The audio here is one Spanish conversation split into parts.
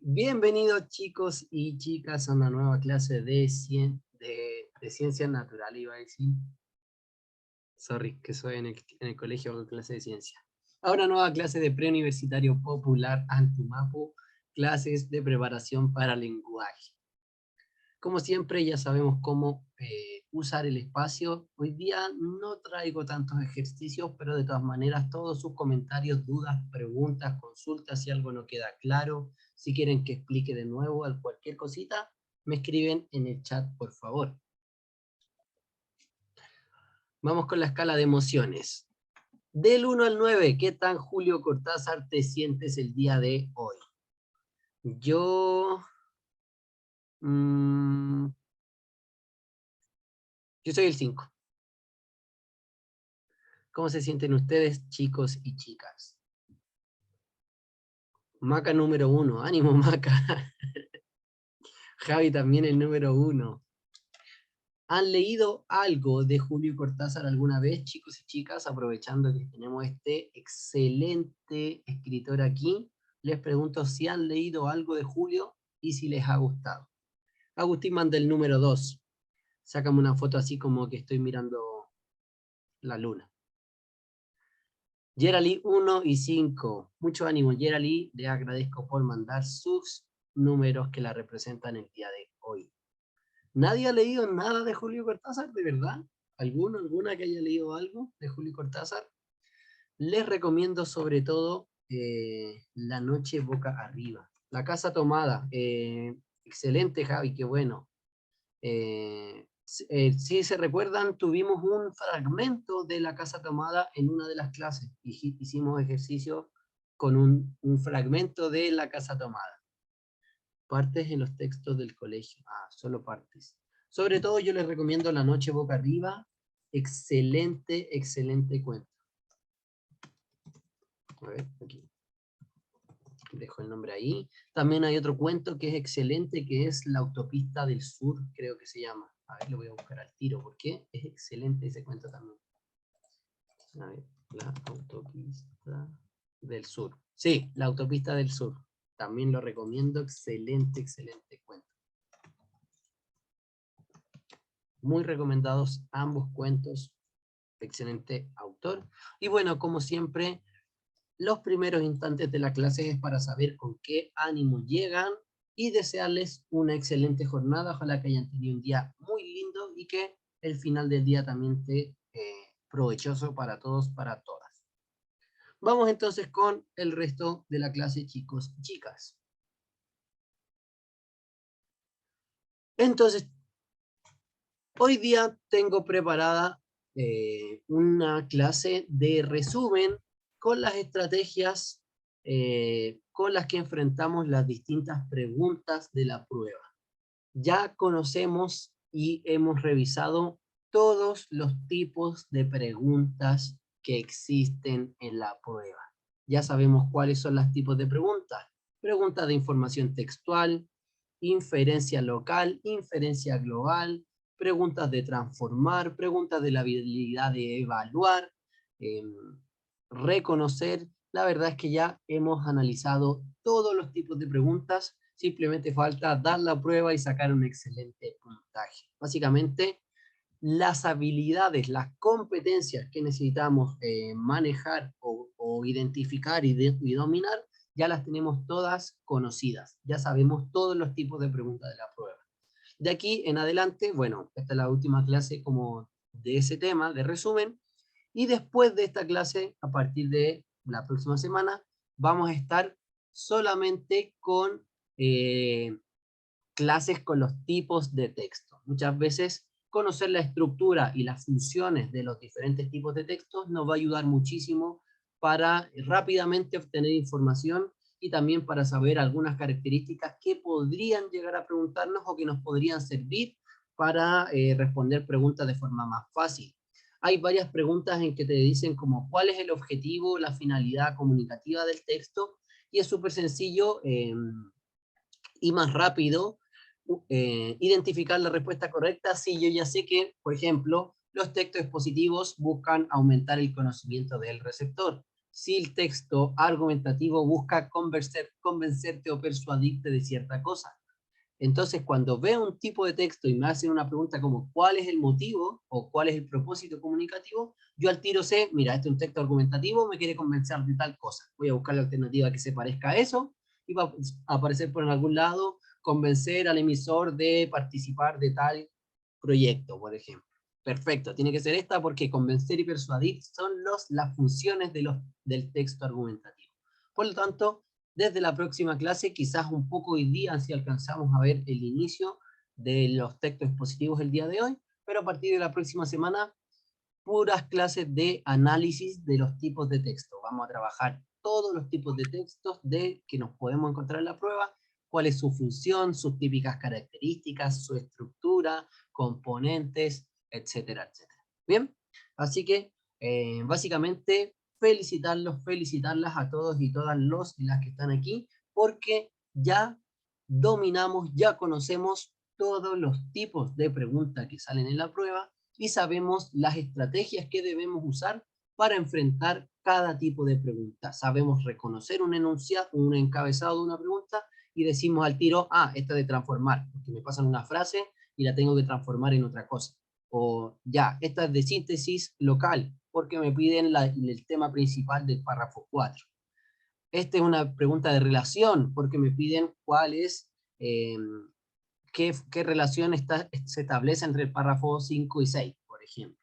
Bienvenidos chicos y chicas a una nueva clase de ciencias naturales, iba a decir. Sorry, que soy en el colegio hago clase de ciencia. Ahora nueva clase de preuniversitario popular Antumapu, clases de preparación para lenguaje. Como siempre ya sabemos cómo usar el espacio. Hoy día no traigo tantos ejercicios, pero de todas maneras todos sus comentarios, dudas, preguntas, consultas, si algo no queda claro, si quieren que explique de nuevo cualquier cosita, me escriben en el chat, por favor. Vamos con la escala de emociones. Del 1 al 9, ¿qué tan Julio Cortázar te sientes el día de hoy? Yo... yo soy el 5. ¿Cómo se sienten ustedes, chicos y chicas? Maca número 1, ánimo Maca. Javi también el número 1. ¿Han leído algo de Julio Cortázar alguna vez, chicos y chicas? Aprovechando que tenemos este excelente escritor aquí, les pregunto si han leído algo de Julio y si les ha gustado. Agustín manda el número 2. Sácame una foto así como que estoy mirando la luna. Gerali 1 y 5. Mucho ánimo, Gerali. Le agradezco por mandar sus números que la representan el día de hoy. ¿Nadie ha leído nada de Julio Cortázar, de verdad? ¿Alguna que haya leído algo de Julio Cortázar? Les recomiendo sobre todo La noche boca arriba. La casa tomada. Excelente, Javi, qué bueno. Si se recuerdan, tuvimos un fragmento de La casa tomada en una de las clases. Hicimos ejercicio con un fragmento de La casa tomada. Partes en los textos del colegio. Solo partes. Sobre todo yo les recomiendo La noche boca arriba. Excelente, excelente cuento. A ver, aquí. Dejo el nombre ahí. También hay otro cuento que es excelente, que es La autopista del sur, creo que se llama. A ver, lo voy a buscar al tiro, porque es excelente ese cuento también. A ver, La autopista del sur. Sí, La autopista del sur. También lo recomiendo, excelente, excelente cuento. Muy recomendados ambos cuentos, excelente autor. Y bueno, como siempre, los primeros instantes de la clase es para saber con qué ánimo llegan y desearles una excelente jornada. Ojalá que hayan tenido un día muy lindo y que el final del día también esté provechoso para todos, para todas. Vamos entonces con el resto de la clase, chicos y chicas. Entonces, hoy día tengo preparada una clase de resumen con las estrategias con las que enfrentamos las distintas preguntas de la prueba. Ya conocemos y hemos revisado todos los tipos de preguntas que existen en la prueba. Ya sabemos cuáles son los tipos de preguntas. Preguntas de información textual, inferencia local, inferencia global, preguntas de transformar, preguntas de la habilidad de evaluar, reconocer. La verdad es que ya hemos analizado todos los tipos de preguntas, simplemente falta dar la prueba y sacar un excelente puntaje. Básicamente, las habilidades, las competencias que necesitamos manejar o identificar y dominar, ya las tenemos todas conocidas. Ya sabemos todos los tipos de preguntas de la prueba. De aquí en adelante, bueno, esta es la última clase como de ese tema, de resumen, y después de esta clase, a partir de la próxima semana, vamos a estar solamente con clases con los tipos de texto. Muchas veces conocer la estructura y las funciones de los diferentes tipos de textos nos va a ayudar muchísimo para rápidamente obtener información y también para saber algunas características que podrían llegar a preguntarnos o que nos podrían servir para responder preguntas de forma más fácil. Hay varias preguntas en que te dicen como cuál es el objetivo, la finalidad comunicativa del texto, y es súper sencillo y más rápido identificar la respuesta correcta si yo ya sé que, por ejemplo, los textos expositivos buscan aumentar el conocimiento del receptor. si el texto argumentativo busca convencerte o persuadirte de cierta cosa. Entonces, cuando veo un tipo de texto y me hacen una pregunta como ¿cuál es el motivo o cuál es el propósito comunicativo? Yo al tiro sé, mira, este es un texto argumentativo, me quiere convencer de tal cosa. Voy a buscar la alternativa que se parezca a eso y va a aparecer por algún lado convencer al emisor de participar de tal proyecto, por ejemplo. Perfecto, tiene que ser esta porque convencer y persuadir son las funciones del texto argumentativo. Por lo tanto, desde la próxima clase, quizás un poco hoy día, si alcanzamos a ver el inicio de los textos expositivos el día de hoy, pero a partir de la próxima semana, puras clases de análisis de los tipos de texto. Vamos a trabajar todos los tipos de textos que nos podemos encontrar en la prueba, cuál es su función, sus típicas características, su estructura, componentes, etcétera, etcétera. Bien, así que básicamente felicitarlas a todos y todas los y las que están aquí, porque ya dominamos, ya conocemos todos los tipos de preguntas que salen en la prueba y sabemos las estrategias que debemos usar para enfrentar cada tipo de pregunta. Sabemos reconocer un enunciado, un encabezado de una pregunta y decimos al tiro, esta de transformar, porque me pasan una frase y la tengo que transformar en otra cosa. O ya, esta es de síntesis local, porque me piden el tema principal del párrafo 4. Esta es una pregunta de relación, porque me piden cuál es, qué relación se establece entre el párrafo 5 y 6, por ejemplo.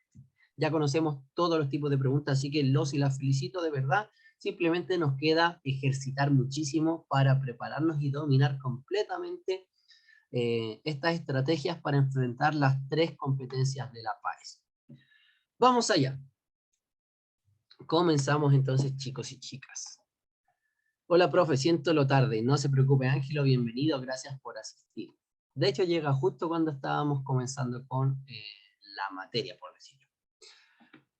Ya conocemos todos los tipos de preguntas, así que los y las felicito de verdad. Simplemente nos queda ejercitar muchísimo para prepararnos y dominar completamente estas estrategias para enfrentar las 3 competencias de la PAES. Vamos allá. Comenzamos entonces, chicos y chicas. Hola, profe, siento lo tarde. No se preocupe, Ángelo, bienvenido, gracias por asistir. De hecho, llega justo cuando estábamos comenzando con la materia, por decirlo.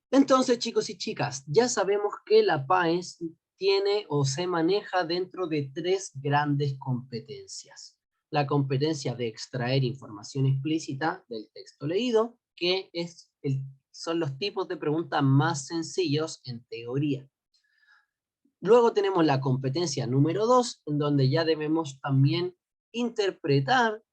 Entonces, chicos y chicas, ya sabemos que la PAES tiene o se maneja dentro de 3 grandes competencias. La competencia de extraer información explícita del texto leído, que son los tipos de preguntas más sencillos en teoría. Luego tenemos la competencia número 2, en donde ya debemos también interpretar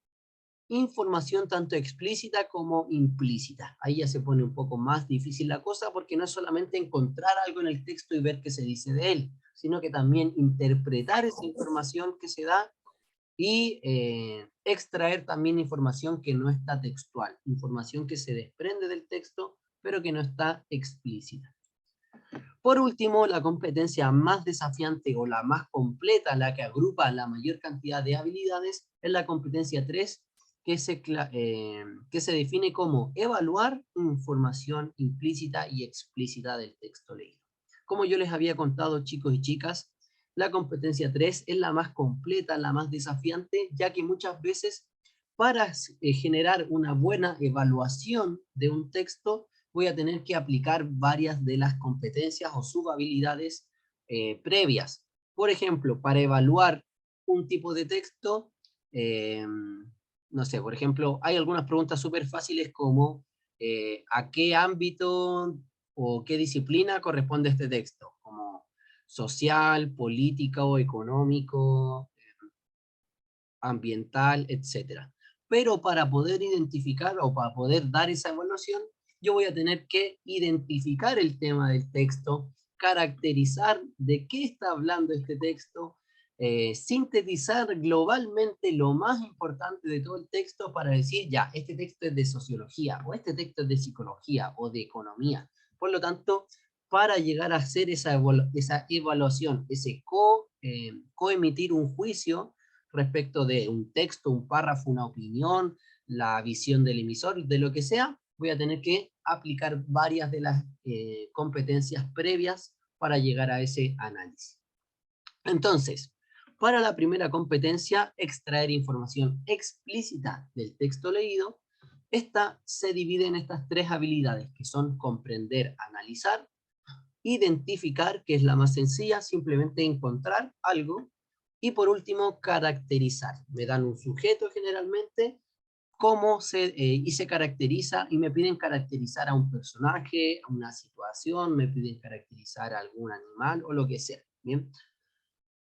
información tanto explícita como implícita. Ahí ya se pone un poco más difícil la cosa, porque no es solamente encontrar algo en el texto y ver qué se dice de él, sino que también interpretar esa información que se da y extraer también información que no está textual, información que se desprende del texto, pero que no está explícita. Por último, la competencia más desafiante o la más completa, la que agrupa la mayor cantidad de habilidades, es la competencia 3, que se define como evaluar información implícita y explícita del texto leído. Como yo les había contado, chicos y chicas, la competencia 3 es la más completa, la más desafiante, ya que muchas veces para generar una buena evaluación de un texto, voy a tener que aplicar varias de las competencias o subhabilidades previas. Por ejemplo, para evaluar un tipo de texto, no sé, por ejemplo, hay algunas preguntas súper fáciles como ¿a qué ámbito o qué disciplina corresponde este texto? Como social, político, económico, ambiental, etc. Pero para poder identificar o para poder dar esa evaluación, yo voy a tener que identificar el tema del texto, caracterizar de qué está hablando este texto, sintetizar globalmente lo más importante de todo el texto para decir, ya, este texto es de sociología, o este texto es de psicología, o de economía. Por lo tanto, para llegar a hacer esa evaluación, ese coemitir un juicio respecto de un texto, un párrafo, una opinión, la visión del emisor, de lo que sea, voy a tener que aplicar varias de las competencias previas para llegar a ese análisis. Entonces, para la primera competencia, extraer información explícita del texto leído, esta se divide en estas 3 habilidades, que son comprender, analizar, identificar, que es la más sencilla, simplemente encontrar algo, y por último, caracterizar. Me dan un sujeto generalmente, y se caracteriza, y me piden caracterizar a un personaje, a una situación, me piden caracterizar a algún animal o lo que sea, ¿bien?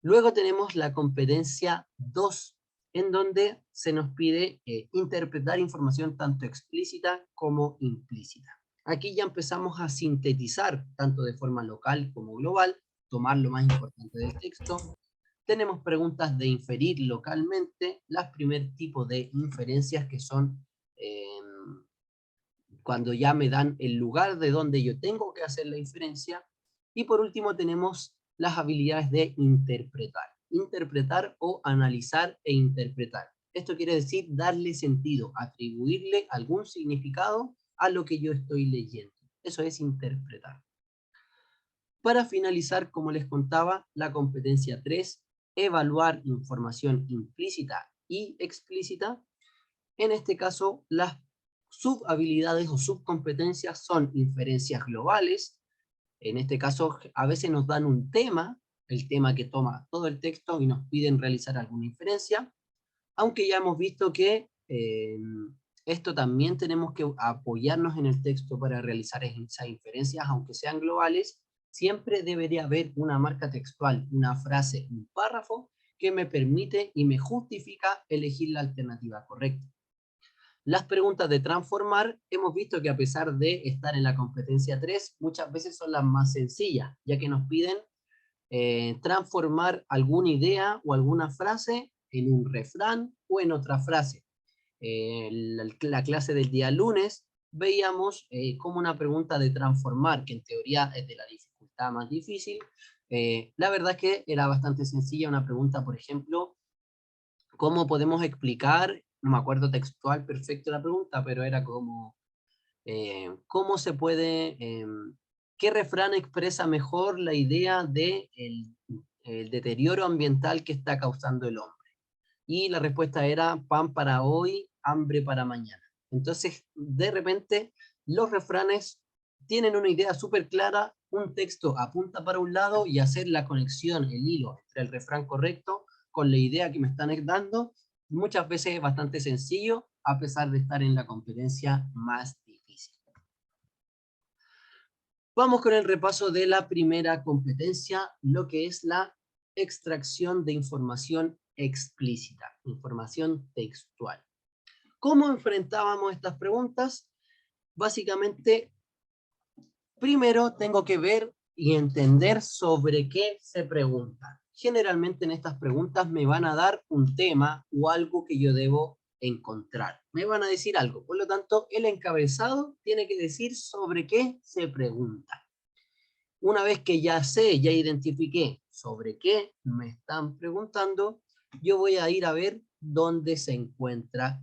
Luego tenemos la competencia 2, en donde se nos pide interpretar información tanto explícita como implícita. Aquí ya empezamos a sintetizar, tanto de forma local como global, tomar lo más importante del texto. Tenemos preguntas de inferir localmente, las primer tipo de inferencias que son cuando ya me dan el lugar de donde yo tengo que hacer la inferencia. Y por último tenemos las habilidades de interpretar. Interpretar o analizar e interpretar. Esto quiere decir darle sentido, atribuirle algún significado a lo que yo estoy leyendo. Eso es interpretar. Para finalizar, como les contaba, la competencia 3, evaluar información implícita y explícita. En este caso, las subhabilidades o subcompetencias son inferencias globales. En este caso, a veces nos dan un tema, el tema que toma todo el texto y nos piden realizar alguna inferencia, aunque ya hemos visto que esto también tenemos que apoyarnos en el texto para realizar esas inferencias, aunque sean globales. Siempre debería haber una marca textual, una frase, un párrafo que me permite y me justifica elegir la alternativa correcta. Las preguntas de transformar, hemos visto que a pesar de estar en la competencia 3, muchas veces son las más sencillas, ya que nos piden transformar alguna idea o alguna frase en un refrán o en otra frase. La clase del día lunes veíamos como una pregunta de transformar, que en teoría es de la dificultad más difícil. La verdad es que era bastante sencilla una pregunta, por ejemplo, ¿cómo podemos explicar? No me acuerdo textual perfecto la pregunta, pero era como, ¿cómo se puede, qué refrán expresa mejor la idea de el deterioro ambiental que está causando el hombre? Y la respuesta era pan para hoy, hambre para mañana. Entonces, de repente, los refranes tienen una idea súper clara, un texto apunta para un lado y hacer la conexión, el hilo entre el refrán correcto con la idea que me están dando, muchas veces es bastante sencillo, a pesar de estar en la competencia más difícil. Vamos con el repaso de la primera competencia, lo que es la extracción de información explícita, información textual. ¿Cómo enfrentábamos estas preguntas? Básicamente, primero tengo que ver y entender sobre qué se pregunta. Generalmente en estas preguntas me van a dar un tema o algo que yo debo encontrar. Me van a decir algo. Por lo tanto, el encabezado tiene que decir sobre qué se pregunta. Una vez que ya sé, ya identifiqué sobre qué me están preguntando, yo voy a ir a ver dónde se encuentra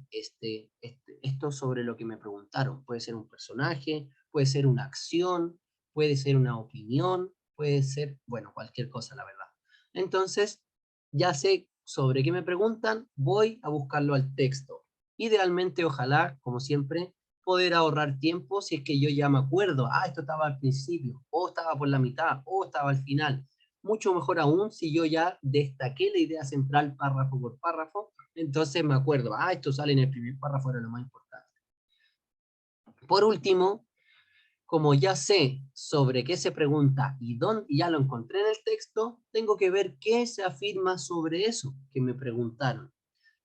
esto sobre lo que me preguntaron. Puede ser un personaje, puede ser una acción, puede ser una opinión, puede ser, bueno, cualquier cosa, la verdad. Entonces, ya sé sobre qué me preguntan, voy a buscarlo al texto. Idealmente, ojalá, como siempre, poder ahorrar tiempo si es que yo ya me acuerdo, esto estaba al principio, o estaba por la mitad, o estaba al final. Mucho mejor aún si yo ya destaqué la idea central párrafo por párrafo, entonces me acuerdo, esto sale en el primer párrafo, era lo más importante. Por último, como ya sé sobre qué se pregunta y dónde ya lo encontré en el texto, tengo que ver qué se afirma sobre eso que me preguntaron.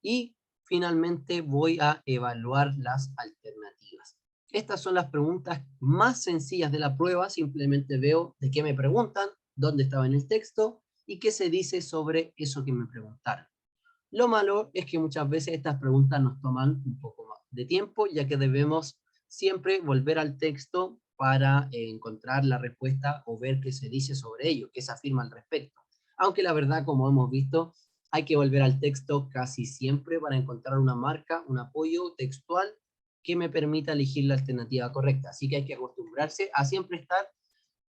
Y finalmente voy a evaluar las alternativas. Estas son las preguntas más sencillas de la prueba, simplemente veo de qué me preguntan, dónde estaba en el texto y qué se dice sobre eso que me preguntaron. Lo malo es que muchas veces estas preguntas nos toman un poco más de tiempo, ya que debemos siempre volver al texto para encontrar la respuesta o ver qué se dice sobre ello, qué se afirma al respecto. Aunque la verdad, como hemos visto, hay que volver al texto casi siempre para encontrar una marca, un apoyo textual que me permita elegir la alternativa correcta. Así que hay que acostumbrarse a siempre estar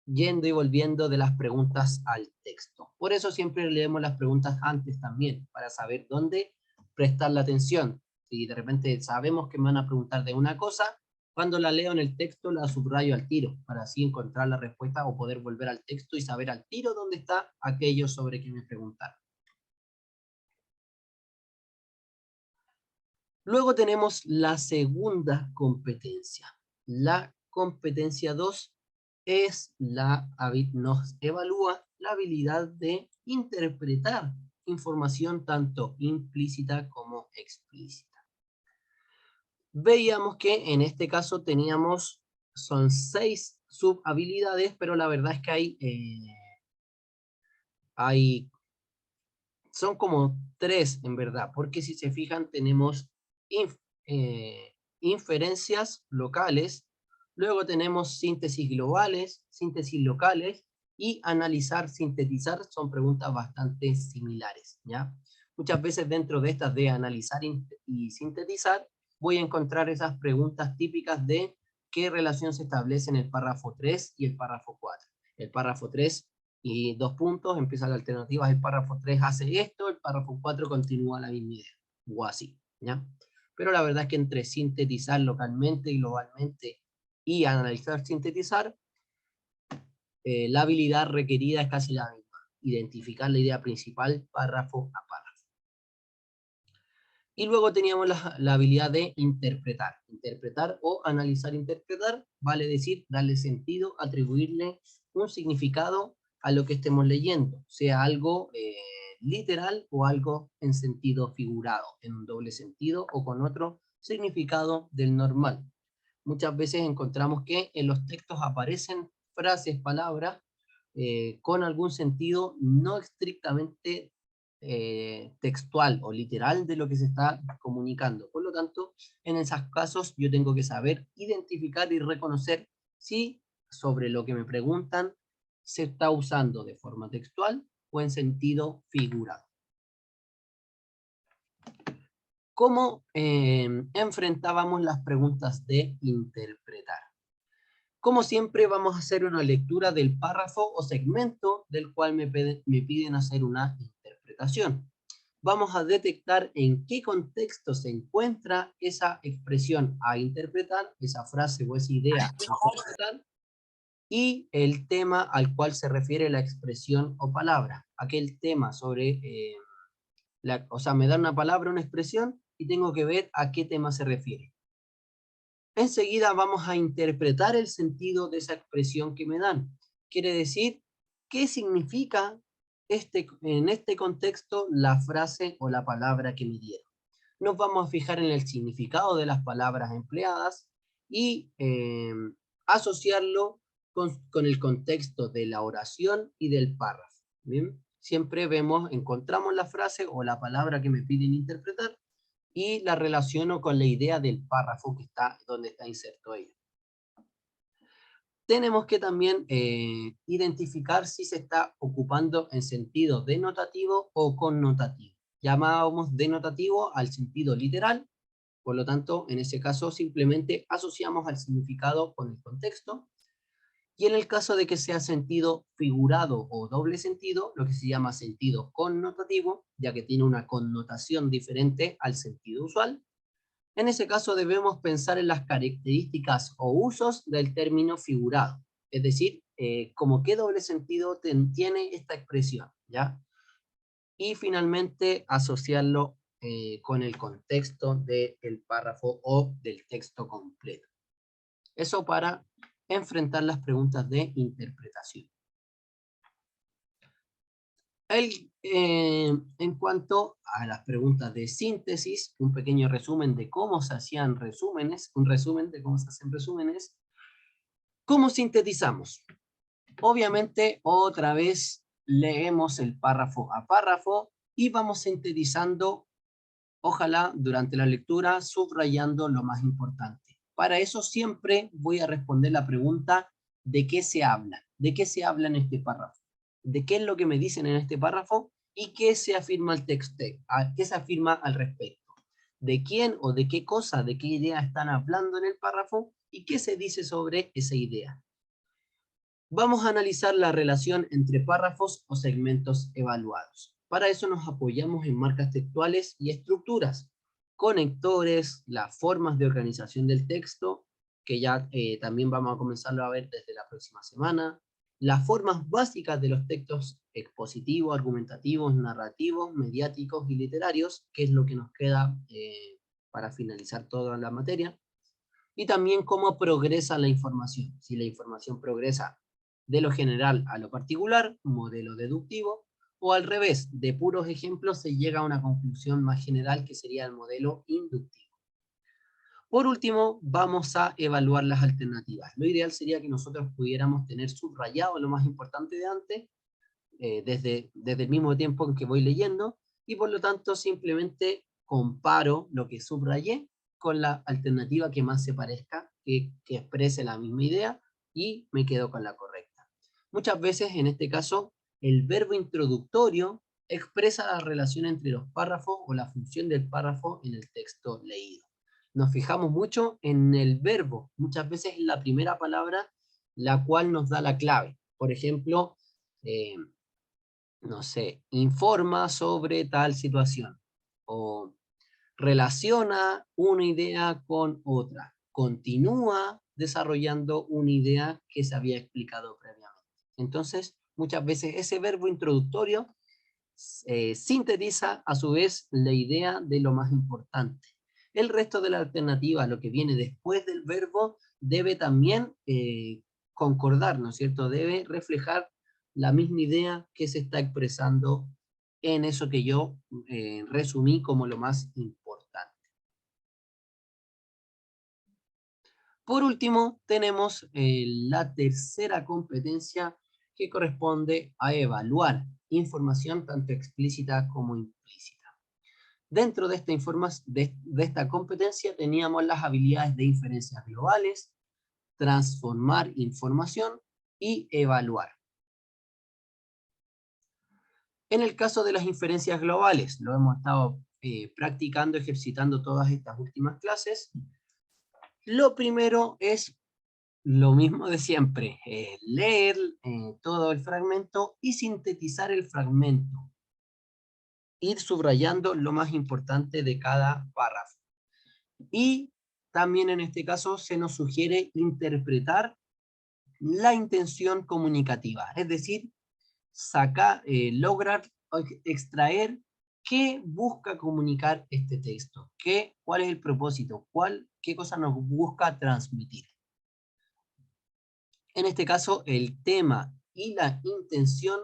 yendo y volviendo de las preguntas al texto. Por eso siempre leemos las preguntas antes también, para saber dónde prestar la atención. Si de repente sabemos que me van a preguntar de una cosa, cuando la leo en el texto la subrayo al tiro, para así encontrar la respuesta o poder volver al texto y saber al tiro dónde está aquello sobre que me preguntaron. Luego tenemos la segunda competencia. La competencia 2 nos evalúa la habilidad de interpretar información tanto implícita como explícita. Veíamos que en este caso son 6 subhabilidades, pero la verdad es que son como 3 en verdad, porque si se fijan tenemos inferencias locales, luego tenemos síntesis globales, síntesis locales, y analizar, sintetizar son preguntas bastante similares, ¿ya? Muchas veces dentro de estas de analizar y sintetizar, voy a encontrar esas preguntas típicas de qué relación se establece en el párrafo 3 y el párrafo 4. El párrafo 3 y 2 puntos, empieza la alternativa, el párrafo 3 hace esto, el párrafo 4 continúa la misma idea, o así, ¿ya? Pero la verdad es que entre sintetizar localmente y globalmente y analizar, sintetizar, la habilidad requerida es casi la misma, identificar la idea principal párrafo a párrafo. Y luego teníamos la habilidad de interpretar. Interpretar o analizar, interpretar, vale decir, darle sentido, atribuirle un significado a lo que estemos leyendo, sea algo literal o algo en sentido figurado, en un doble sentido o con otro significado del normal. Muchas veces encontramos que en los textos aparecen frases, palabras, con algún sentido no estrictamente textual o literal de lo que se está comunicando. Por lo tanto, en esos casos yo tengo que saber identificar y reconocer si sobre lo que me preguntan se está usando de forma textual o en sentido figurado. ¿Cómo enfrentábamos las preguntas de interpretar? Como siempre, vamos a hacer una lectura del párrafo o segmento del cual me piden hacer una interpretación. Vamos a detectar en qué contexto se encuentra esa expresión a interpretar, esa frase o esa idea a interpretar, y el tema al cual se refiere la expresión o palabra. Aquel tema sobre, o sea, me dan una palabra, una expresión, y tengo que ver a qué tema se refiere. Enseguida vamos a interpretar el sentido de esa expresión que me dan. Quiere decir, ¿qué significa en este contexto la frase o la palabra que me dieron? Nos vamos a fijar en el significado de las palabras empleadas y asociarlo con el contexto de la oración y del párrafo. ¿Bien? Siempre encontramos la frase o la palabra que me piden interpretar y la relaciono con la idea del párrafo que está donde está inserto ella. Tenemos que también identificar si se está ocupando en sentido denotativo o connotativo. Llamábamos denotativo al sentido literal, por lo tanto, en ese caso simplemente asociamos al significado con el contexto, y en el caso de que sea sentido figurado o doble sentido, lo que se llama sentido connotativo, ya que tiene una connotación diferente al sentido usual, en ese caso debemos pensar en las características o usos del término figurado, es decir, como qué doble sentido tiene esta expresión, ¿ya? Y finalmente asociarlo con el contexto del párrafo o del texto completo. Eso para enfrentar las preguntas de interpretación. En cuanto a las preguntas de síntesis, un pequeño resumen de cómo se hacían resúmenes, un resumen de cómo se hacen resúmenes. ¿Cómo sintetizamos? Obviamente, otra vez leemos el párrafo a párrafo y vamos sintetizando, ojalá durante la lectura, subrayando lo más importante. Para eso siempre voy a responder la pregunta ¿de qué se habla? ¿De qué se habla en este párrafo? ¿De qué es lo que me dicen en este párrafo? ¿Y qué se afirma al texto? ¿Qué se afirma al respecto? ¿De quién o de qué cosa, de qué idea están hablando en el párrafo? ¿Y qué se dice sobre esa idea? Vamos a analizar la relación entre párrafos o segmentos evaluados. Para eso nos apoyamos en marcas textuales y estructuras, conectores, las formas de organización del texto, que ya también vamos a comenzarlo a ver desde la próxima semana, las formas básicas de los textos expositivos, argumentativos, narrativos, mediáticos y literarios, que es lo que nos queda para finalizar toda la materia, y también cómo progresa la información. Si la información progresa de lo general a lo particular, modelo deductivo, o al revés, de puros ejemplos se llega a una conclusión más general que sería el modelo inductivo. Por último, vamos a evaluar las alternativas. Lo ideal sería que nosotros pudiéramos tener subrayado lo más importante de antes, desde el mismo tiempo en que voy leyendo, y por lo tanto simplemente comparo lo que subrayé con la alternativa que más se parezca, que exprese la misma idea, y me quedo con la correcta. Muchas veces, en este caso, el verbo introductorio expresa la relación entre los párrafos o la función del párrafo en el texto leído. Nos fijamos mucho en el verbo, muchas veces es la primera palabra la cual nos da la clave. Por ejemplo, no sé, informa sobre tal situación, o relaciona una idea con otra, continúa desarrollando una idea que se había explicado previamente. Entonces, muchas veces ese verbo introductorio sintetiza a su vez la idea de lo más importante. El resto de la alternativa, lo que viene después del verbo, debe también concordar, ¿no es cierto? Debe reflejar la misma idea que se está expresando en eso que yo resumí como lo más importante. Por último, tenemos la tercera competencia, que corresponde a evaluar información tanto explícita como implícita. Dentro de esta competencia teníamos las habilidades de inferencias globales, transformar información y evaluar. En el caso de las inferencias globales, lo hemos estado practicando, ejercitando todas estas últimas clases. Lo primero es lo mismo de siempre, leer todo el fragmento y sintetizar el fragmento. Ir subrayando lo más importante de cada párrafo. Y también en este caso se nos sugiere interpretar la intención comunicativa, es decir, lograr extraer qué busca comunicar este texto, cuál es el propósito, qué cosa nos busca transmitir. En este caso, el tema y la intención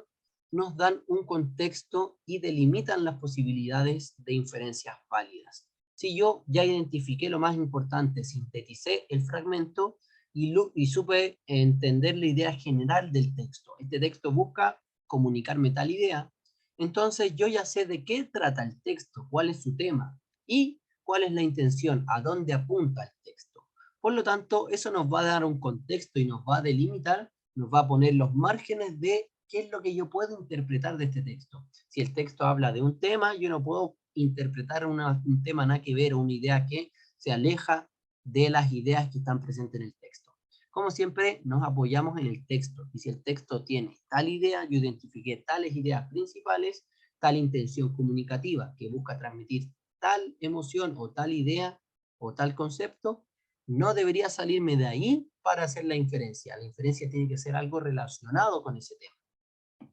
nos dan un contexto y delimitan las posibilidades de inferencias válidas. Si yo ya identifiqué lo más importante, sinteticé el fragmento y supe entender la idea general del texto. Este texto busca comunicarme tal idea, entonces yo ya sé de qué trata el texto, cuál es su tema y cuál es la intención, a dónde apunta el texto. Por lo tanto, eso nos va a dar un contexto y nos va a delimitar, nos va a poner los márgenes de qué es lo que yo puedo interpretar de este texto. Si el texto habla de un tema, yo no puedo interpretar un tema nada que ver o una idea que se aleja de las ideas que están presentes en el texto. Como siempre, nos apoyamos en el texto. Y si el texto tiene tal idea, yo identifiqué tales ideas principales, tal intención comunicativa que busca transmitir tal emoción o tal idea o tal concepto, no debería salirme de ahí para hacer la inferencia. La inferencia tiene que ser algo relacionado con ese tema.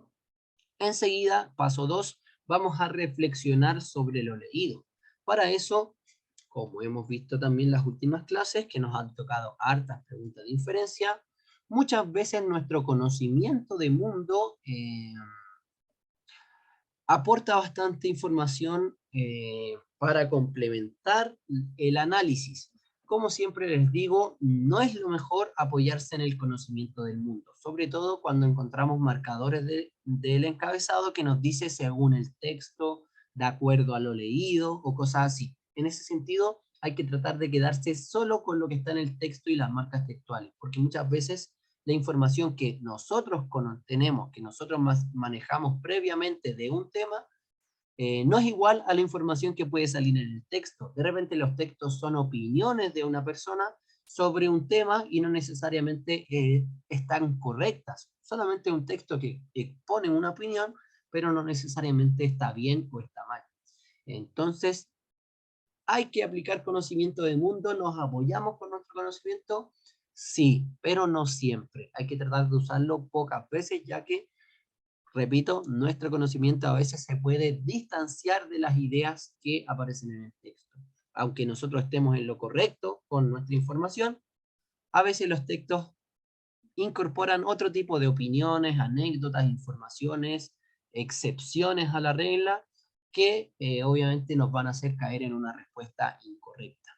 Enseguida, paso 2, vamos a reflexionar sobre lo leído. Para eso, como hemos visto también en las últimas clases, que nos han tocado hartas preguntas de inferencia, muchas veces nuestro conocimiento de mundo aporta bastante información para complementar el análisis. Como siempre les digo, no es lo mejor apoyarse en el conocimiento del mundo, sobre todo cuando encontramos marcadores del encabezado que nos dice según el texto, de acuerdo a lo leído o cosas así. En ese sentido, hay que tratar de quedarse solo con lo que está en el texto y las marcas textuales, porque muchas veces la información que nosotros tenemos, que nosotros manejamos previamente de un tema, no es igual a la información que puede salir en el texto. De repente los textos son opiniones de una persona sobre un tema y no necesariamente están correctas. Solamente un texto que expone una opinión, pero no necesariamente está bien o está mal. Entonces, hay que aplicar conocimiento del mundo, nos apoyamos con nuestro conocimiento, sí, pero no siempre. Hay que tratar de usarlo pocas veces, ya que, repito, nuestro conocimiento a veces se puede distanciar de las ideas que aparecen en el texto. aunque nosotros estemos en lo correcto con nuestra información, a veces los textos incorporan otro tipo de opiniones, anécdotas, informaciones, excepciones a la regla, que obviamente nos van a hacer caer en una respuesta incorrecta.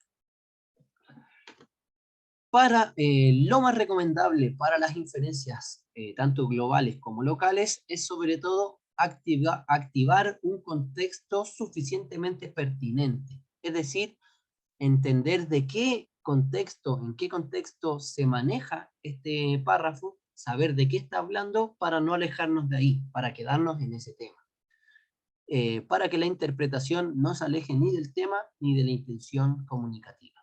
Lo más recomendable para las inferencias, tanto globales como locales, es sobre todo activar un contexto suficientemente pertinente. Es decir, entender de qué contexto, en qué contexto se maneja este párrafo, saber de qué está hablando para no alejarnos de ahí, para quedarnos en ese tema. Para que la interpretación no se aleje ni del tema ni de la intención comunicativa.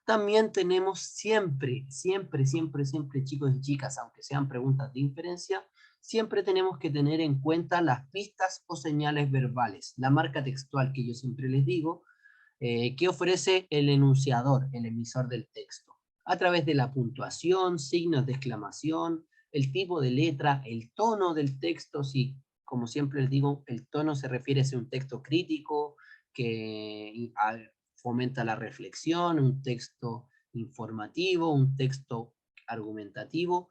También tenemos siempre, chicos y chicas, aunque sean preguntas de inferencia, siempre tenemos que tener en cuenta las pistas o señales verbales, la marca textual que yo siempre les digo, que ofrece el enunciador, el emisor del texto, a través de la puntuación, signos de exclamación, el tipo de letra, el tono del texto, si, como siempre les digo, el tono se refiere a ser un texto crítico, que fomenta la reflexión, un texto informativo, un texto argumentativo,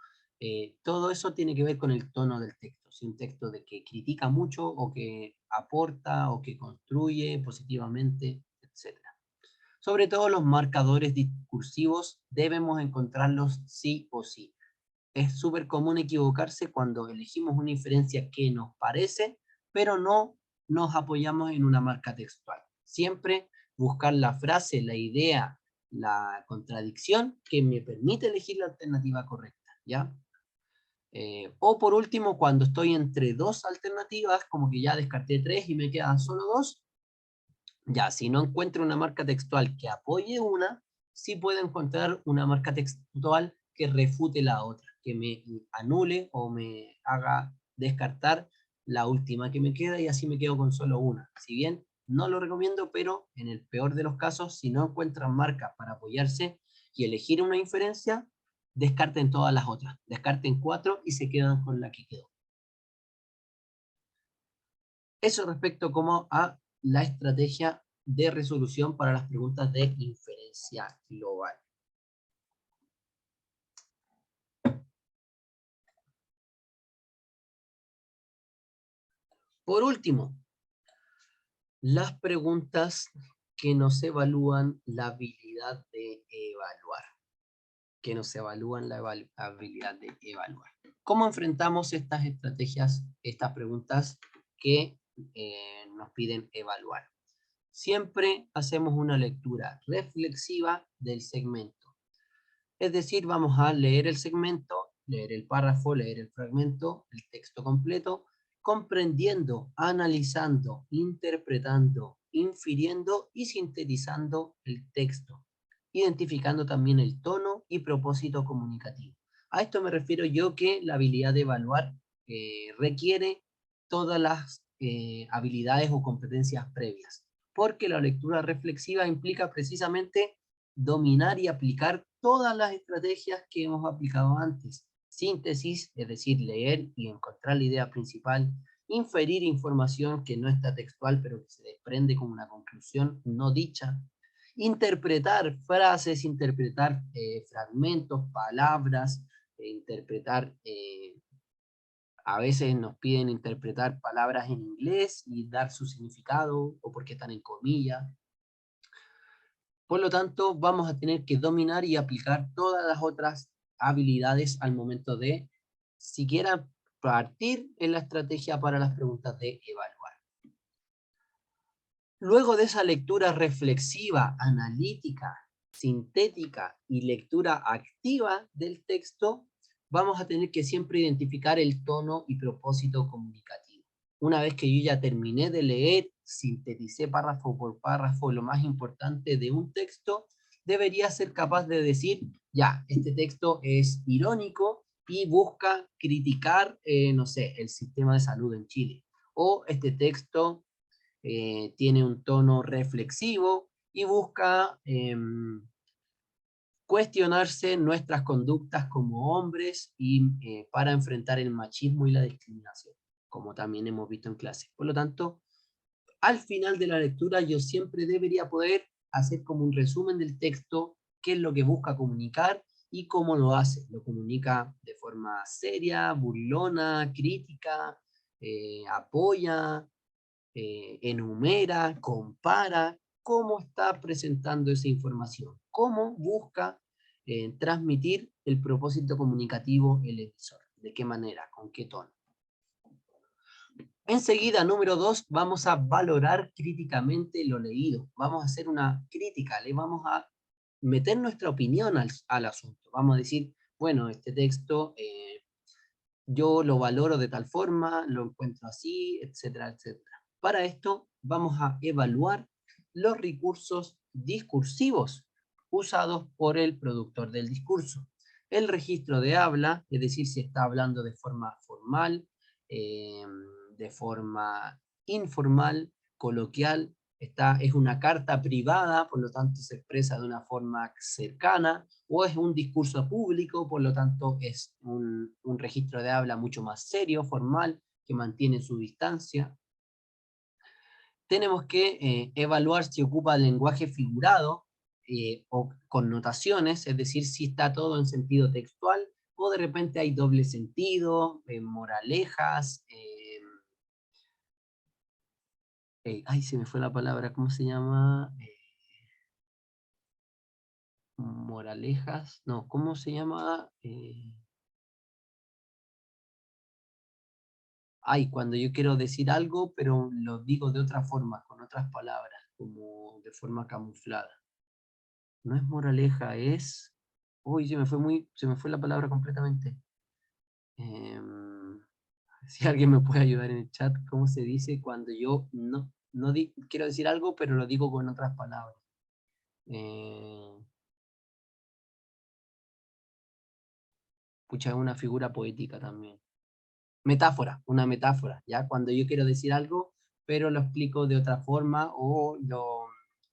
todo eso tiene que ver con el tono del texto. Si un texto de que critica mucho o que aporta o que construye positivamente, etc. Sobre todo los marcadores discursivos debemos encontrarlos sí o sí. Es súper común equivocarse cuando elegimos una inferencia que nos parece, pero no nos apoyamos en una marca textual. Siempre buscar la frase, la idea, la contradicción que me permite elegir la alternativa correcta, ¿ya? O por último, cuando estoy entre dos alternativas, como que ya descarté tres y me quedan solo dos, ya, si no encuentro una marca textual que apoye una, sí puedo encontrar una marca textual que refute la otra, que me anule o me haga descartar la última que me queda y así me quedo con solo una. Si bien no lo recomiendo, pero en el peor de los casos, si no encuentran marcas para apoyarse y elegir una inferencia, descarten todas las otras. Descarten 4 y se quedan con la que quedó. Eso respecto como a la estrategia de resolución para las preguntas de inferencia global. Por último, las preguntas que nos evalúan la habilidad de evaluar. Que nos evalúan la habilidad de evaluar. ¿Cómo enfrentamos estas estrategias, estas preguntas que nos piden evaluar? Siempre hacemos una lectura reflexiva del segmento. Es decir, vamos a leer el segmento, leer el párrafo, leer el fragmento, el texto completo, comprendiendo, analizando, interpretando, infiriendo y sintetizando el texto, identificando también el tono y propósito comunicativo. A esto me refiero yo que la habilidad de evaluar requiere todas las habilidades o competencias previas, porque la lectura reflexiva implica precisamente dominar y aplicar todas las estrategias que hemos aplicado antes. Síntesis, es decir, leer y encontrar la idea principal, inferir información que no está textual, pero que se desprende como una conclusión no dicha, interpretar frases, interpretar fragmentos, palabras, interpretar, a veces nos piden interpretar palabras en inglés y dar su significado, o porque están en comillas. Por lo tanto, vamos a tener que dominar y aplicar todas las otras habilidades al momento de siquiera partir en la estrategia para las preguntas de evaluar. Luego de esa lectura reflexiva, analítica, sintética y lectura activa del texto, vamos a tener que siempre identificar el tono y propósito comunicativo. Una vez que yo ya terminé de leer, sinteticé párrafo por párrafo lo más importante de un texto, debería ser capaz de decir, ya, este texto es irónico y busca criticar, no sé, el sistema de salud en Chile. O este texto tiene un tono reflexivo y busca cuestionarse nuestras conductas como hombres y para enfrentar el machismo y la discriminación, como también hemos visto en clase. Por lo tanto, al final de la lectura yo siempre debería poder hacer como un resumen del texto, qué es lo que busca comunicar y cómo lo hace. Lo comunica de forma seria, burlona, crítica, apoya, enumera, compara, cómo está presentando esa información, cómo busca transmitir el propósito comunicativo el emisor, de qué manera, con qué tono. Enseguida, número 2, vamos a valorar críticamente lo leído. Vamos a hacer una crítica, le vamos a meter nuestra opinión al asunto. Vamos a decir, bueno, este texto yo lo valoro de tal forma, lo encuentro así, etcétera, etcétera. Para esto vamos a evaluar los recursos discursivos usados por el productor del discurso. El registro de habla, es decir, si está hablando de forma formal, de forma informal, coloquial, es una carta privada, por lo tanto se expresa de una forma cercana, o es un discurso público, por lo tanto es un registro de habla mucho más serio, formal, que mantiene su distancia. Tenemos que evaluar si ocupa lenguaje figurado o connotaciones, es decir, si está todo en sentido textual, o de repente hay doble sentido, moralejas, ay, se me fue la palabra, ¿cómo se llama? Moralejas, no, ¿cómo se llama? Ay, cuando yo quiero decir algo, pero lo digo de otra forma, con otras palabras, como de forma camuflada. No es moraleja, es... Uy, se me fue la palabra completamente. Em, si alguien me puede ayudar en el chat, ¿cómo se dice cuando yo quiero decir algo, pero lo digo con otras palabras? Pucha, es una figura poética también. Metáfora, una metáfora, ¿ya? Cuando yo quiero decir algo, pero lo explico de otra forma o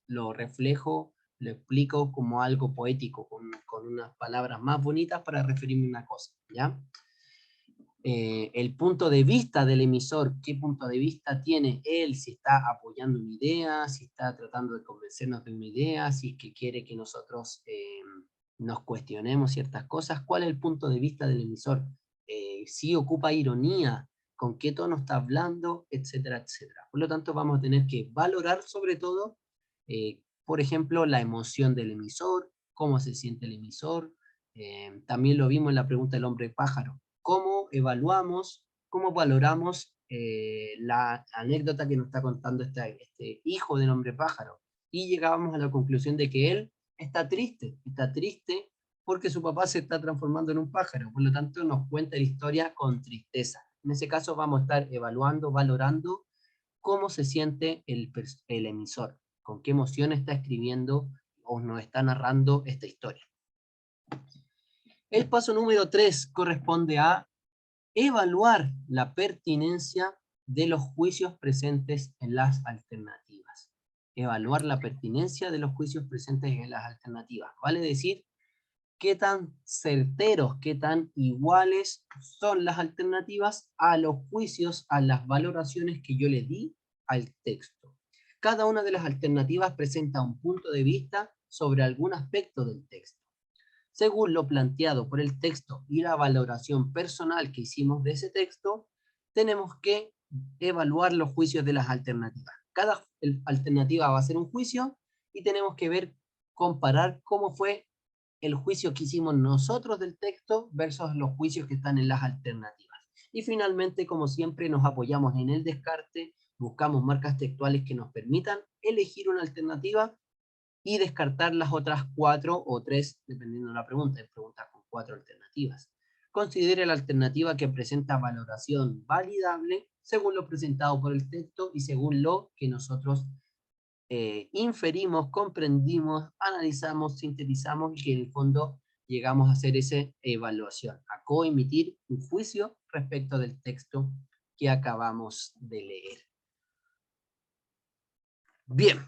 lo reflejo, lo explico como algo poético, con unas palabras más bonitas para referirme a una cosa, ¿ya? El punto de vista del emisor, qué punto de vista tiene él, si está apoyando una idea, si está tratando de convencernos de una idea, si es que quiere que nosotros nos cuestionemos ciertas cosas, cuál es el punto de vista del emisor, si ocupa ironía, con qué tono está hablando, etcétera, etcétera. Por lo tanto, vamos a tener que valorar sobre todo, por ejemplo, la emoción del emisor, cómo se siente el emisor. También lo vimos en la pregunta del hombre pájaro. ¿Cómo evaluamos, cómo valoramos la anécdota que nos está contando este hijo del hombre pájaro? Y llegábamos a la conclusión de que él está triste porque su papá se está transformando en un pájaro, por lo tanto nos cuenta la historia con tristeza. En ese caso vamos a estar evaluando, valorando cómo se siente el emisor, con qué emoción está escribiendo o nos está narrando esta historia. El paso número 3 corresponde a evaluar la pertinencia de los juicios presentes en las alternativas. Evaluar la pertinencia de los juicios presentes en las alternativas. Vale decir, qué tan certeros, qué tan iguales son las alternativas a los juicios, a las valoraciones que yo le di al texto. Cada una de las alternativas presenta un punto de vista sobre algún aspecto del texto. Según lo planteado por el texto y la valoración personal que hicimos de ese texto, tenemos que evaluar los juicios de las alternativas. Cada alternativa va a ser un juicio y tenemos que ver, comparar cómo fue el juicio que hicimos nosotros del texto versus los juicios que están en las alternativas. Y finalmente, como siempre, nos apoyamos en el descarte, buscamos marcas textuales que nos permitan elegir una alternativa y descartar las otras 4 o 3, dependiendo de la pregunta. Hay preguntas con 4 alternativas. Considere la alternativa que presenta valoración validable según lo presentado por el texto y según lo que nosotros inferimos, comprendimos, analizamos, sintetizamos y que en el fondo llegamos a hacer esa evaluación, a coemitir un juicio respecto del texto que acabamos de leer. Bien,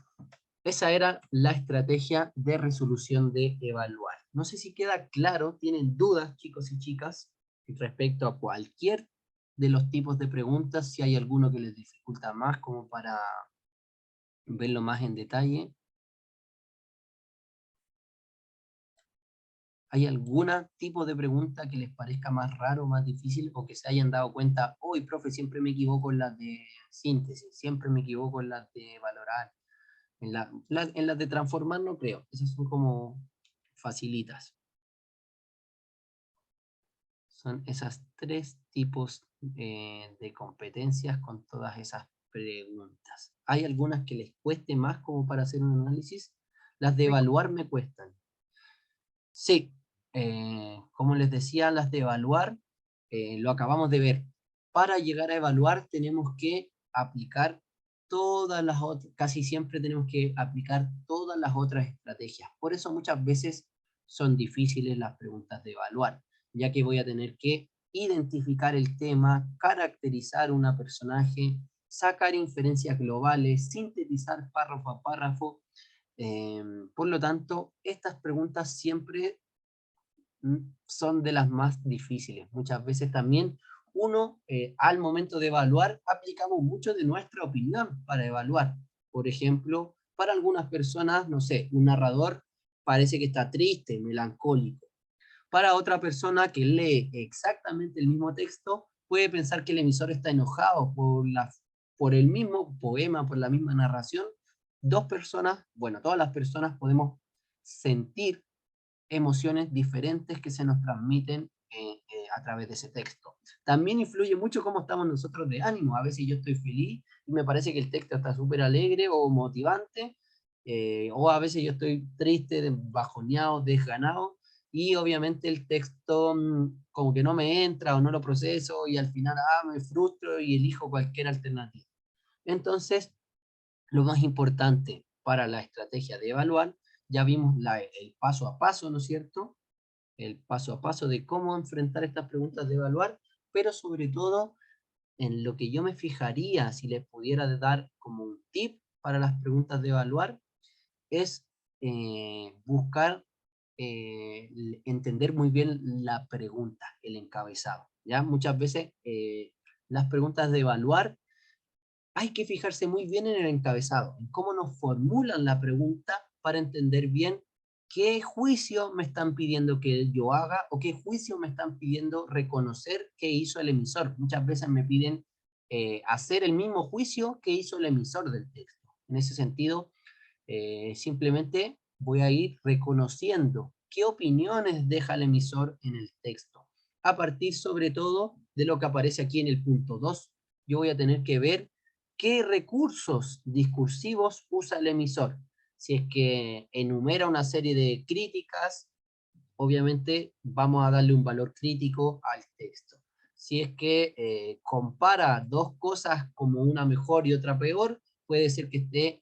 esa era la estrategia de resolución de evaluar. No sé si queda claro, tienen dudas, chicos y chicas, respecto a cualquier de los tipos de preguntas, si hay alguno que les dificulta más como para verlo más en detalle. ¿Hay algún tipo de pregunta que les parezca más raro, más difícil, o que se hayan dado cuenta, hoy, profe, siempre me equivoco en las de síntesis, siempre me equivoco en las de valorar, en las de transformar no creo, esas son como facilitas. Son esas tres tipos de competencias con todas esas preguntas. ¿Hay algunas que les cueste más como para hacer un análisis? Las de evaluar me cuestan. Sí, como les decía, las de evaluar, lo acabamos de ver. Para llegar a evaluar tenemos que aplicar todas las otras, casi siempre tenemos que aplicar todas las otras estrategias. Por eso muchas veces son difíciles las preguntas de evaluar, ya que voy a tener que identificar el tema, caracterizar una personaje, sacar inferencias globales, sintetizar párrafo a párrafo. Por lo tanto, estas preguntas siempre son de las más difíciles. Muchas veces también uno, al momento de evaluar, aplicamos mucho de nuestra opinión para evaluar. Por ejemplo, para algunas personas, no sé, un narrador parece que está triste, melancólico. Para otra persona que lee exactamente el mismo texto, puede pensar que el emisor está enojado por el mismo poema, por la misma narración. Dos personas, bueno, todas las personas podemos sentir emociones diferentes que se nos transmiten a través de ese texto. También influye mucho cómo estamos nosotros de ánimo. A veces yo estoy feliz y me parece que el texto está súper alegre o motivante, o a veces yo estoy triste, bajoneado, desganado, y obviamente el texto como que no me entra o no lo proceso y al final me frustro y elijo cualquier alternativa. Entonces, lo más importante para la estrategia de evaluar, ya vimos el paso a paso, ¿no es cierto? El paso a paso de cómo enfrentar estas preguntas de evaluar, pero sobre todo en lo que yo me fijaría si les pudiera dar como un tip para las preguntas de evaluar, es buscar entender muy bien la pregunta, el encabezado. ¿Ya? Muchas veces las preguntas de evaluar hay que fijarse muy bien en el encabezado, en cómo nos formulan la pregunta para entender bien qué juicio me están pidiendo que yo haga o qué juicio me están pidiendo reconocer que hizo el emisor. Muchas veces me piden hacer el mismo juicio que hizo el emisor del texto. En ese sentido, simplemente voy a ir reconociendo qué opiniones deja el emisor en el texto, a partir sobre todo de lo que aparece aquí en el punto 2. Yo voy a tener que ver qué recursos discursivos usa el emisor. Si es que enumera una serie de críticas, obviamente vamos a darle un valor crítico al texto. Si es que compara dos cosas como una mejor y otra peor, puede ser que esté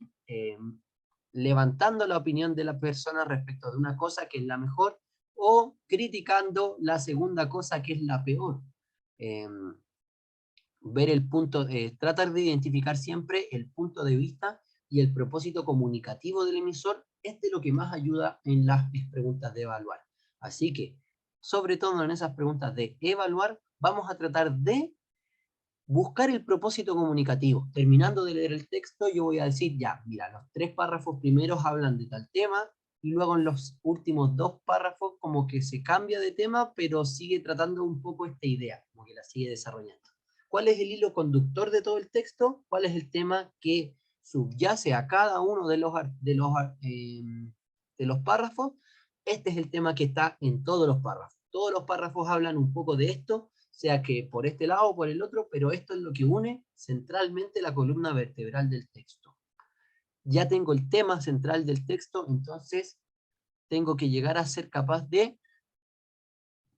levantando la opinión de la persona respecto de una cosa que es la mejor o criticando la segunda cosa que es la peor. Eh, ver el punto, tratar de identificar siempre el punto de vista y el propósito comunicativo del emisor es de lo que más ayuda en las preguntas de evaluar. Así que, sobre todo en esas preguntas de evaluar, vamos a tratar de buscar el propósito comunicativo. Terminando de leer el texto, yo voy a decir, ya, mira, los 3 párrafos primeros hablan de tal tema, y luego en los últimos 2 párrafos como que se cambia de tema, pero sigue tratando un poco esta idea, como que la sigue desarrollando. ¿Cuál es el hilo conductor de todo el texto? ¿Cuál es el tema que subyace a cada uno de los párrafos? Este es el tema que está en todos los párrafos. Todos los párrafos hablan un poco de esto, sea que por este lado o por el otro, pero esto es lo que une centralmente la columna vertebral del texto. Ya tengo el tema central del texto, entonces tengo que llegar a ser capaz de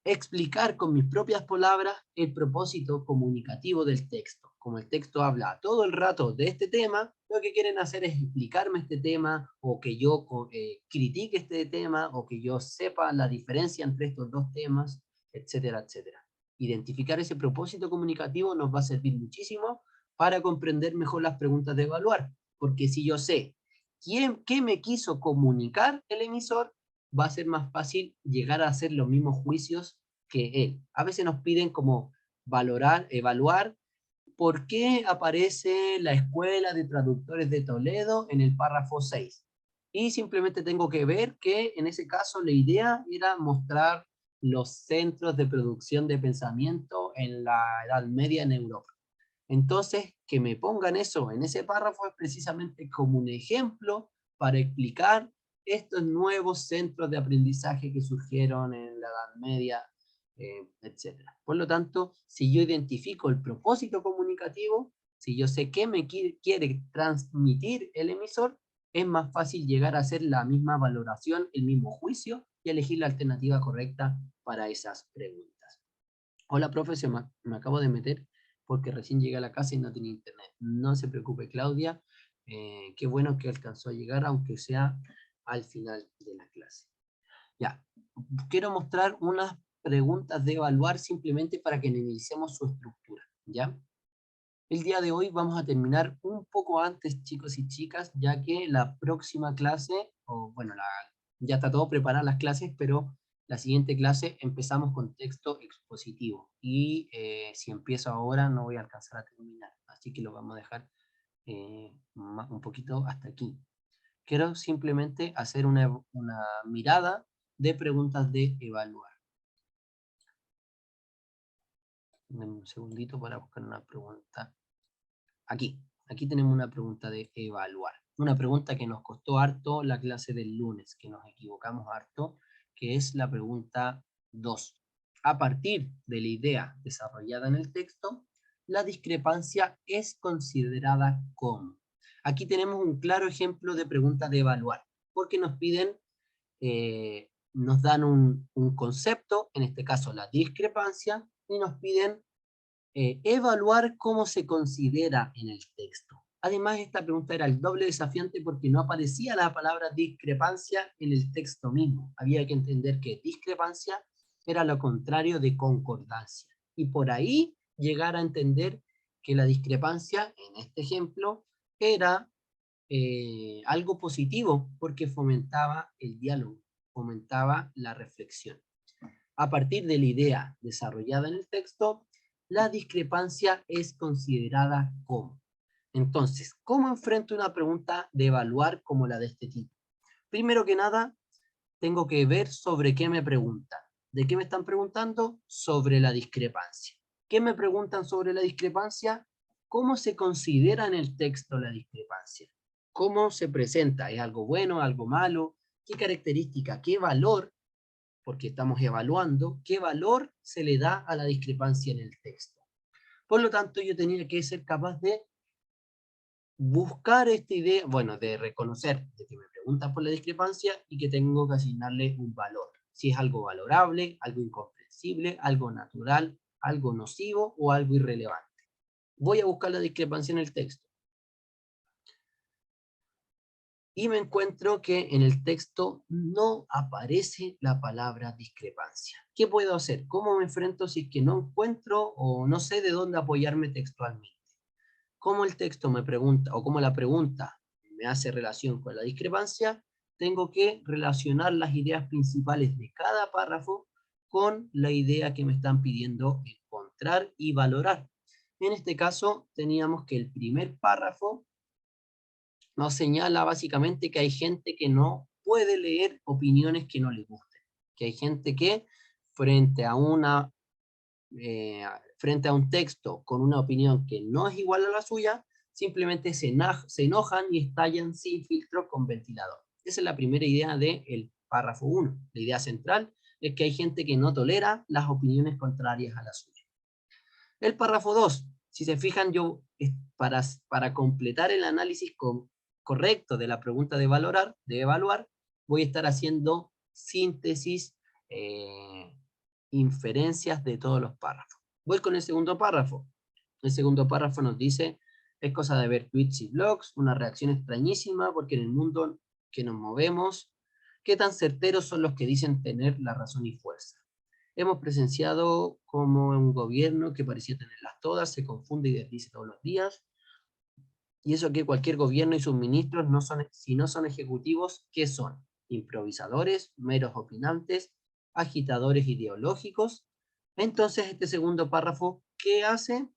explicar con mis propias palabras el propósito comunicativo del texto. Como el texto habla todo el rato de este tema, lo que quieren hacer es explicarme este tema, o que yo critique este tema, o que yo sepa la diferencia entre estos dos temas, etcétera, etcétera. Identificar ese propósito comunicativo nos va a servir muchísimo para comprender mejor las preguntas de evaluar, porque si yo sé qué me quiso comunicar el emisor, va a ser más fácil llegar a hacer los mismos juicios que él. A veces nos piden como valorar, evaluar por qué aparece la Escuela de Traductores de Toledo en el párrafo 6. y simplemente tengo que ver que en ese caso la idea era mostrar los centros de producción de pensamiento en la Edad Media en Europa. Entonces, que me pongan eso en ese párrafo es precisamente como un ejemplo para explicar estos nuevos centros de aprendizaje que surgieron en la Edad Media, etc. Por lo tanto, si yo identifico el propósito comunicativo, si yo sé qué me quiere transmitir el emisor, es más fácil llegar a hacer la misma valoración, el mismo juicio y elegir la alternativa correcta para esas preguntas. Hola, profe, me acabo de meter porque recién llegué a la casa y no tenía internet. No se preocupe, Claudia. Qué bueno que alcanzó a llegar, aunque sea al final de la clase. Ya, quiero mostrar unas preguntas de evaluar simplemente para que analicemos su estructura, ¿ya? El día de hoy vamos a terminar un poco antes, chicos y chicas, ya que la próxima clase, o bueno, ya está todo preparado las clases, pero la siguiente clase empezamos con texto expositivo. Y si empiezo ahora no voy a alcanzar a terminar, así que lo vamos a dejar un poquito hasta aquí. Quiero simplemente hacer una mirada de preguntas de evaluar. Un segundito para buscar una pregunta. Aquí tenemos una pregunta de evaluar. Una pregunta que nos costó harto la clase del lunes, que nos equivocamos harto, que es la pregunta 2. A partir de la idea desarrollada en el texto, la discrepancia es considerada como. Aquí tenemos un claro ejemplo de pregunta de evaluar, porque nos piden, nos dan un concepto, en este caso la discrepancia, y nos piden evaluar cómo se considera en el texto. Además, esta pregunta era el doble desafiante porque no aparecía la palabra discrepancia en el texto mismo. Había que entender que discrepancia era lo contrario de concordancia. Y por ahí llegar a entender que la discrepancia, en este ejemplo, era algo positivo porque fomentaba el diálogo, fomentaba la reflexión. A partir de la idea desarrollada en el texto, la discrepancia es considerada como. Entonces, ¿cómo enfrento una pregunta de evaluar como la de este tipo? Primero que nada, tengo que ver sobre qué me preguntan. ¿De qué me están preguntando? Sobre la discrepancia. ¿Qué me preguntan sobre la discrepancia? ¿Cómo se considera en el texto la discrepancia? ¿Cómo se presenta? ¿Es algo bueno, algo malo? ¿Qué característica, qué valor, porque estamos evaluando, qué valor se le da a la discrepancia en el texto? Por lo tanto, yo tenía que ser capaz de buscar esta idea, bueno, de reconocer de que me preguntan por la discrepancia y que tengo que asignarle un valor. Si es algo valorable, algo incomprensible, algo natural, algo nocivo o algo irrelevante. Voy a buscar la discrepancia en el texto. Y me encuentro que en el texto no aparece la palabra discrepancia. ¿Qué puedo hacer? ¿Cómo me enfrento si es que no encuentro o no sé de dónde apoyarme textualmente? Como el texto me pregunta, o como la pregunta me hace relación con la discrepancia, tengo que relacionar las ideas principales de cada párrafo con la idea que me están pidiendo encontrar y valorar. En este caso, teníamos que el primer párrafo nos señala básicamente que hay gente que no puede leer opiniones que no le gusten, que hay gente que frente a una frente a un texto con una opinión que no es igual a la suya, simplemente se enojan y estallan sin filtro con ventilador. Esa es la primera idea del párrafo 1. La idea central es que hay gente que no tolera las opiniones contrarias a la suya. El párrafo 2, si se fijan, yo para completar el análisis correcto de la pregunta de evaluar, voy a estar haciendo síntesis, inferencias de todos los párrafos. Voy con el segundo párrafo. El segundo párrafo nos dice, es cosa de ver tweets y blogs, una reacción extrañísima porque en el mundo que nos movemos, ¿qué tan certeros son los que dicen tener la razón y fuerza? Hemos presenciado como un gobierno que parecía tenerlas todas, se confunde y desdice todos los días, y eso que cualquier gobierno y sus ministros, no son, si no son ejecutivos, ¿qué son? Improvisadores, meros opinantes, agitadores ideológicos. Entonces este segundo párrafo, ¿qué hace?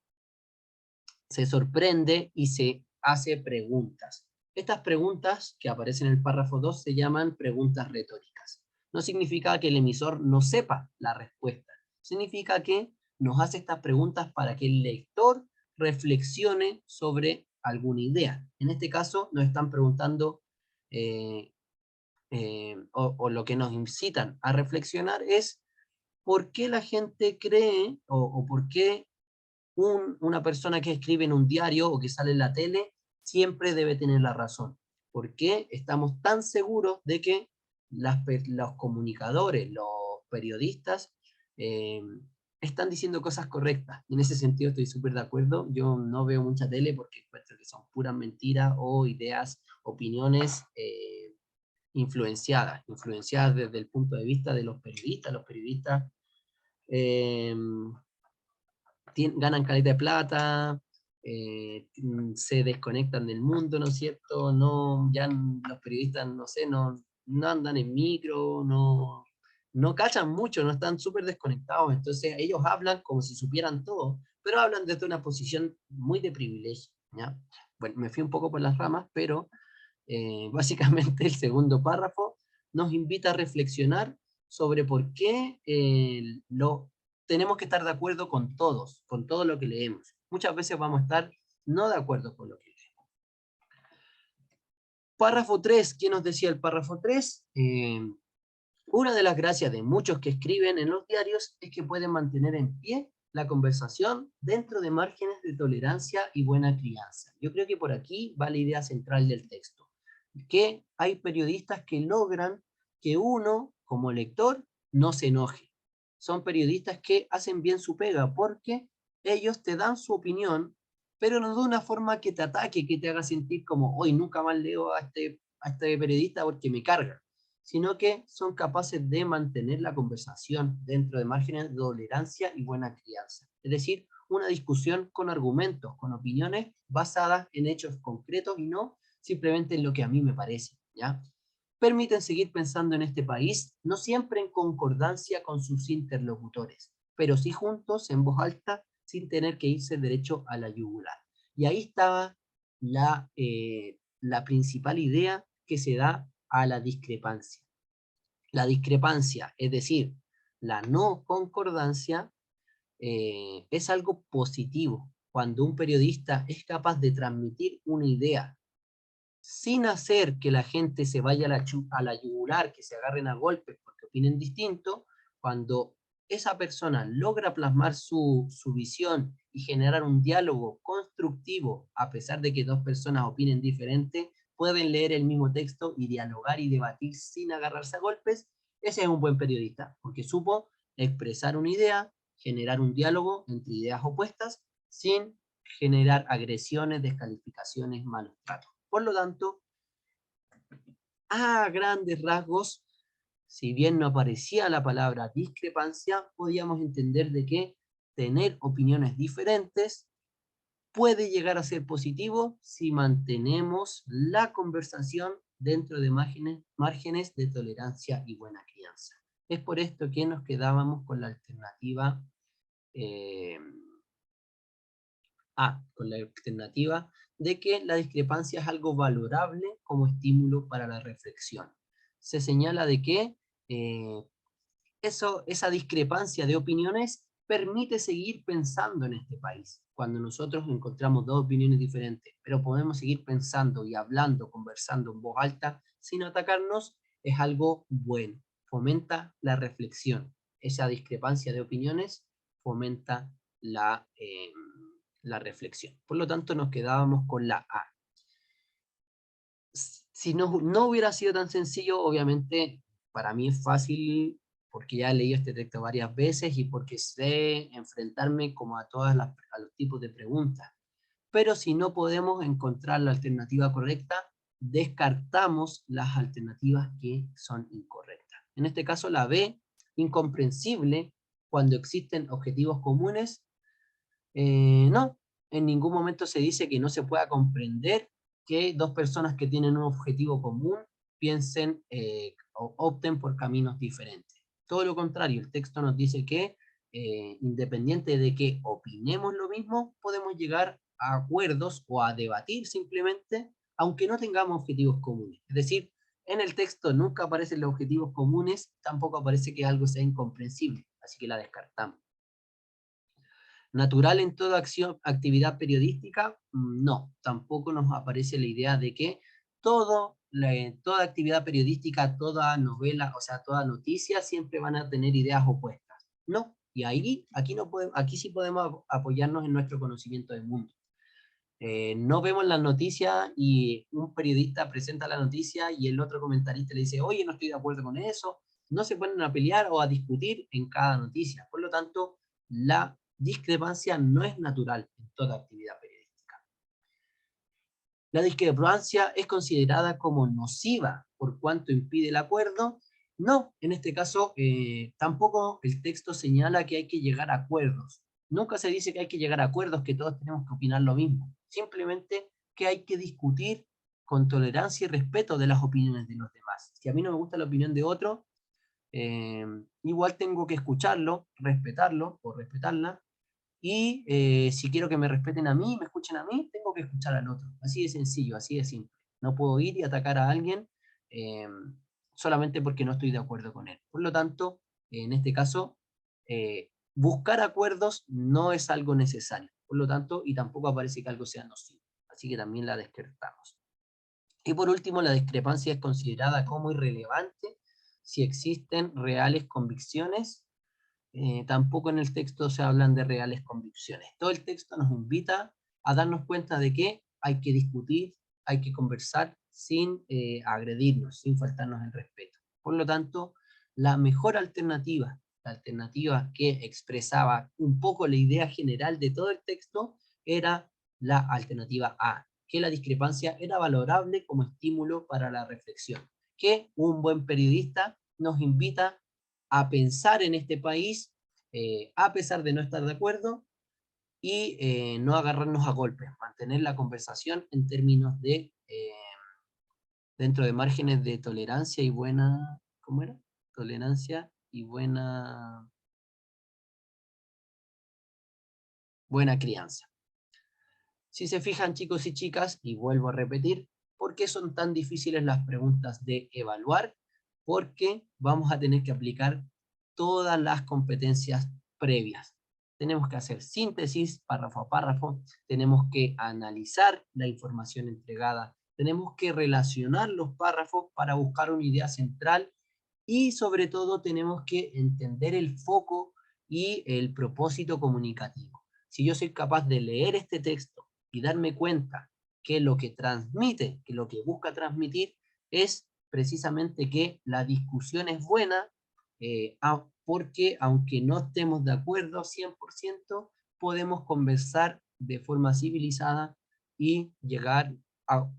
Se sorprende y se hace preguntas. Estas preguntas que aparecen en el párrafo 2 se llaman preguntas retóricas. No significa que el emisor no sepa la respuesta, significa que nos hace estas preguntas para que el lector reflexione sobre alguna idea. En este caso nos están preguntando, o lo que nos incitan a reflexionar es por qué la gente cree, o por qué una persona que escribe en un diario o que sale en la tele siempre debe tener la razón. ¿Por qué estamos tan seguros de que los comunicadores, los periodistas, eh, están diciendo cosas correctas? En ese sentido estoy súper de acuerdo. Yo no veo mucha tele porque encuentro que son puras mentiras o ideas, opiniones influenciadas desde el punto de vista de los periodistas. Los periodistas eh, ganan caleta de plata, se desconectan del mundo, ¿no es cierto? No, ya los periodistas, no sé, no andan en micro, no cachan mucho, no están súper desconectados, entonces ellos hablan como si supieran todo, pero hablan desde una posición muy de privilegio, ¿ya? Bueno, me fui un poco por las ramas, pero básicamente el segundo párrafo nos invita a reflexionar sobre por qué tenemos que estar de acuerdo con todos, con todo lo que leemos. Muchas veces vamos a estar no de acuerdo con lo que leemos. Párrafo 3, ¿qué nos decía el párrafo 3? Una de las gracias de muchos que escriben en los diarios es que pueden mantener en pie la conversación dentro de márgenes de tolerancia y buena crianza. Yo creo que por aquí va la idea central del texto, que hay periodistas que logran que uno, como lector, no se enoje. Son periodistas que hacen bien su pega porque ellos te dan su opinión, pero no de una forma que te ataque, que te haga sentir como, hoy nunca más leo a este periodista porque me carga, sino que son capaces de mantener la conversación dentro de márgenes de tolerancia y buena crianza. Es decir, una discusión con argumentos, con opiniones basadas en hechos concretos y no simplemente en lo que a mí me parece, ¿ya? Permiten seguir pensando en este país, no siempre en concordancia con sus interlocutores, pero sí juntos, en voz alta, sin tener que irse derecho a la yugular. Y ahí estaba la principal idea que se da a la discrepancia. La discrepancia, es decir, la no concordancia, es algo positivo. Cuando un periodista es capaz de transmitir una idea sin hacer que la gente se vaya a la yugular, que se agarren a golpes porque opinen distinto, cuando esa persona logra plasmar su visión y generar un diálogo constructivo, a pesar de que dos personas opinen diferente, pueden leer el mismo texto y dialogar y debatir sin agarrarse a golpes, ese es un buen periodista, porque supo expresar una idea, generar un diálogo entre ideas opuestas, sin generar agresiones, descalificaciones, malos tratos. Por lo tanto, a grandes rasgos, si bien no aparecía la palabra discrepancia, podíamos entender de que tener opiniones diferentes puede llegar a ser positivo si mantenemos la conversación dentro de márgenes de tolerancia y buena crianza. Es por esto que nos quedábamos con la alternativa eh, con la alternativa de que la discrepancia es algo valorable como estímulo para la reflexión. Se señala de que eh, esa discrepancia de opiniones permite seguir pensando en este país. Cuando nosotros encontramos dos opiniones diferentes, pero podemos seguir pensando y hablando, conversando en voz alta, sin atacarnos, es algo bueno. Fomenta la reflexión. Esa discrepancia de opiniones fomenta la reflexión. Por lo tanto, nos quedábamos con la A. Si no hubiera sido tan sencillo, obviamente, para mí es fácil porque ya he leído este texto varias veces y porque sé enfrentarme como a a los tipos de preguntas. Pero si no podemos encontrar la alternativa correcta, descartamos las alternativas que son incorrectas. En este caso, la B, incomprensible cuando existen objetivos comunes. No, en ningún momento se dice que no se pueda comprender que dos personas que tienen un objetivo común piensen o opten por caminos diferentes. Todo lo contrario, el texto nos dice que independiente de que opinemos lo mismo, podemos llegar a acuerdos o a debatir simplemente aunque no tengamos objetivos comunes. Es decir, en el texto nunca aparecen los objetivos comunes, tampoco aparece que algo sea incomprensible, así que la descartamos. ¿Natural en toda actividad periodística? No, tampoco nos aparece la idea de que toda actividad periodística, toda novela, o sea, toda noticia, siempre van a tener ideas opuestas. No, y aquí sí podemos apoyarnos en nuestro conocimiento del mundo. No vemos la noticia y un periodista presenta la noticia y el otro comentarista le dice, oye, no estoy de acuerdo con eso. No se ponen a pelear o a discutir en cada noticia. Por lo tanto, la discrepancia no es natural en toda actividad periodística. La discrepancia es considerada como nociva por cuanto impide el acuerdo. No, en este caso tampoco el texto señala que hay que llegar a acuerdos. Nunca se dice que hay que llegar a acuerdos, que todos tenemos que opinar lo mismo. Simplemente que hay que discutir con tolerancia y respeto de las opiniones de los demás. Si a mí no me gusta la opinión de otro, igual tengo que escucharlo, respetarlo o respetarla, y si quiero que me respeten a mí, me escuchen a mí, tengo que escuchar al otro. Así de sencillo, así de simple. No puedo ir y atacar a alguien eh, solamente porque no estoy de acuerdo con él. Por lo tanto, en este caso, buscar acuerdos no es algo necesario. Por lo tanto, y tampoco aparece que algo sea nocivo. Así que también la descartamos. Y por último, la discrepancia es considerada como irrelevante si existen reales convicciones. Tampoco en el texto se hablan de reales convicciones. Todo el texto nos invita a darnos cuenta de que hay que discutir, hay que conversar sin agredirnos, sin faltarnos el respeto. Por lo tanto, la mejor alternativa, la alternativa que expresaba un poco la idea general de todo el texto, era la alternativa A, que la discrepancia era valorable como estímulo para la reflexión, que un buen periodista nos invita a pensar en este país, a pesar de no estar de acuerdo, y no agarrarnos a golpes, mantener la conversación en términos de, dentro de márgenes de tolerancia y buena, ¿cómo era? Tolerancia y buena crianza. Si se fijan, chicos y chicas, y vuelvo a repetir, ¿por qué son tan difíciles las preguntas de evaluar? Porque vamos a tener que aplicar todas las competencias previas. Tenemos que hacer síntesis, párrafo a párrafo, tenemos que analizar la información entregada, tenemos que relacionar los párrafos para buscar una idea central y sobre todo tenemos que entender el foco y el propósito comunicativo. Si yo soy capaz de leer este texto y darme cuenta que lo que transmite, que lo que busca transmitir es precisamente que la discusión es buena, porque aunque no estemos de acuerdo 100%, podemos conversar de forma civilizada y llegar a...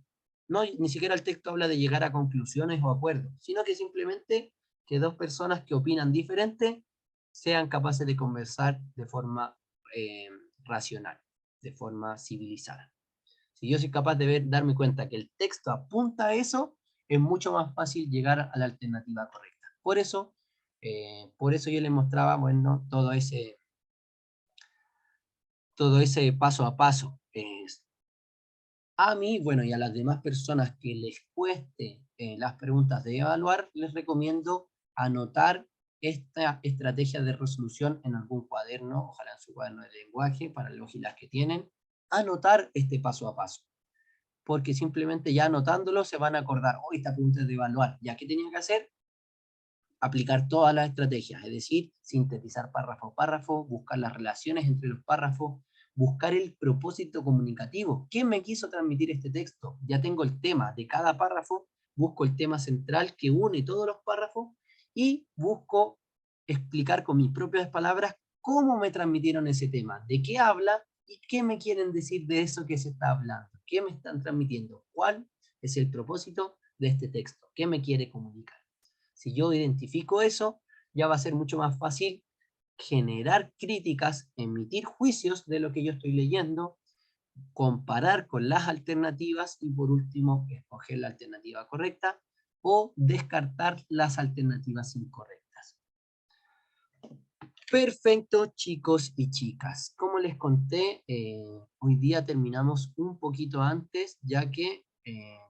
No, ni siquiera el texto habla de llegar a conclusiones o acuerdos, sino que simplemente que dos personas que opinan diferente sean capaces de conversar de forma racional, de forma civilizada. Si yo soy capaz de darme cuenta que el texto apunta a eso, es mucho más fácil llegar a la alternativa correcta. Por eso yo les mostraba, bueno, todo ese paso a paso. A mí, bueno, y a las demás personas que les cueste las preguntas de evaluar, les recomiendo anotar esta estrategia de resolución en algún cuaderno, ojalá en su cuaderno de lenguaje, para los y las que tienen, anotar este paso a paso. Porque simplemente ya anotándolo se van a acordar, oh, esta pregunta es de evaluar, ¿ya qué tenía que hacer? Aplicar todas las estrategias, es decir, sintetizar párrafo a párrafo, buscar las relaciones entre los párrafos, buscar el propósito comunicativo. ¿Qué me quiso transmitir este texto? Ya tengo el tema de cada párrafo, busco el tema central que une todos los párrafos y busco explicar con mis propias palabras cómo me transmitieron ese tema, de qué habla y qué me quieren decir de eso que se está hablando, qué me están transmitiendo, cuál es el propósito de este texto, qué me quiere comunicar. Si yo identifico eso, ya va a ser mucho más fácil generar críticas, emitir juicios de lo que yo estoy leyendo, comparar con las alternativas y por último, escoger la alternativa correcta o descartar las alternativas incorrectas. Perfecto, chicos y chicas. Como les conté, hoy día terminamos un poquito antes, ya que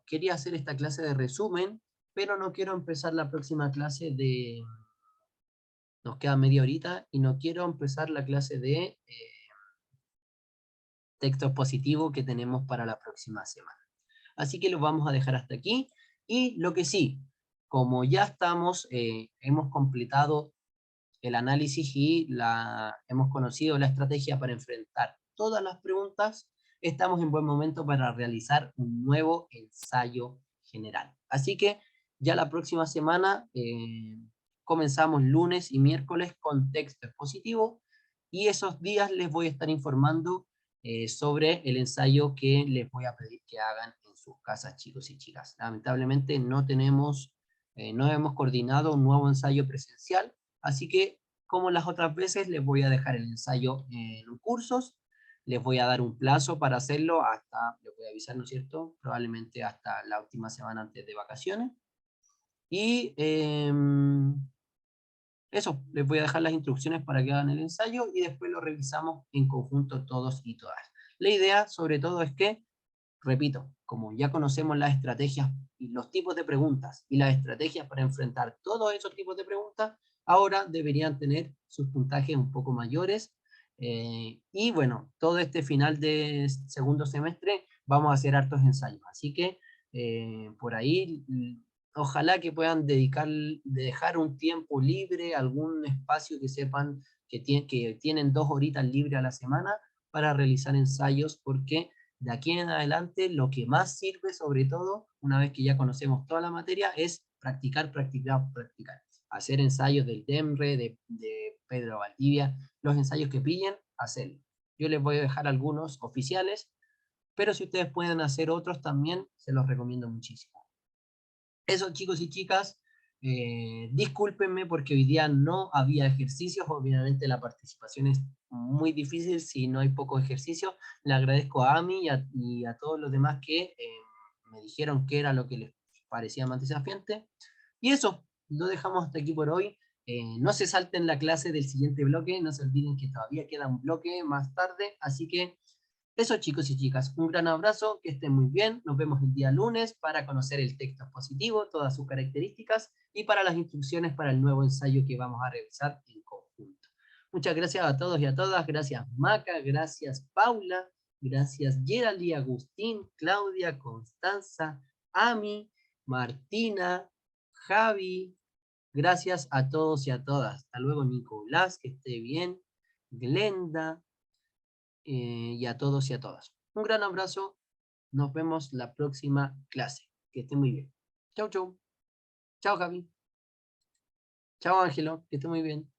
quería hacer esta clase de resumen, pero no quiero empezar la próxima clase de... Nos queda media horita y no quiero empezar la clase de texto expositivo que tenemos para la próxima semana. Así que lo vamos a dejar hasta aquí. Y lo que sí, como ya estamos, hemos completado el análisis y hemos conocido la estrategia para enfrentar todas las preguntas, estamos en buen momento para realizar un nuevo ensayo general. Así que ya la próxima semana comenzamos lunes y miércoles con texto expositivo y esos días les voy a estar informando sobre el ensayo que les voy a pedir que hagan en sus casas, chicos y chicas. Lamentablemente no hemos coordinado un nuevo ensayo presencial, así que como las otras veces les voy a dejar el ensayo en cursos, les voy a dar un plazo para hacerlo hasta, les voy a avisar, ¿no es cierto? Probablemente hasta la última semana antes de vacaciones. Y eso, les voy a dejar las instrucciones para que hagan el ensayo y después lo revisamos en conjunto todos y todas. La idea, sobre todo, es que, repito, como ya conocemos las estrategias y los tipos de preguntas y las estrategias para enfrentar todos esos tipos de preguntas, ahora deberían tener sus puntajes un poco mayores. Y bueno, todo este final de segundo semestre vamos a hacer hartos ensayos. Así que por ahí ojalá que puedan dejar un tiempo libre, algún espacio que sepan que tienen 2 horitas libres a la semana para realizar ensayos, porque de aquí en adelante lo que más sirve, sobre todo, una vez que ya conocemos toda la materia, es practicar, practicar, practicar. Hacer ensayos del DEMRE, de Pedro Valdivia, los ensayos que pillen, hacerlo. Yo les voy a dejar algunos oficiales, pero si ustedes pueden hacer otros también, se los recomiendo muchísimo. Eso, chicos y chicas, discúlpenme porque hoy día no había ejercicios, obviamente la participación es muy difícil si no hay poco ejercicio. Le agradezco a Ami y a todos los demás que me dijeron qué era lo que les parecía más desafiante. Y eso, lo dejamos hasta aquí por hoy. No se salten la clase del siguiente bloque, no se olviden que todavía queda un bloque más tarde, así que eso, chicos y chicas, un gran abrazo, que estén muy bien. Nos vemos el día lunes para conocer el texto expositivo, todas sus características y para las instrucciones para el nuevo ensayo que vamos a realizar en conjunto. Muchas gracias a todos y a todas. Gracias Maca, gracias Paula, gracias Geraldine, Agustín, Claudia, Constanza, Ami, Martina, Javi. Gracias a todos y a todas. Hasta luego Nicolás, que esté bien. Glenda, y a todos y a todas. Un gran abrazo. Nos vemos la próxima clase. Que estén muy bien. Chau, chau. Chao, Javi. Chao, Ángelo. Que esté muy bien.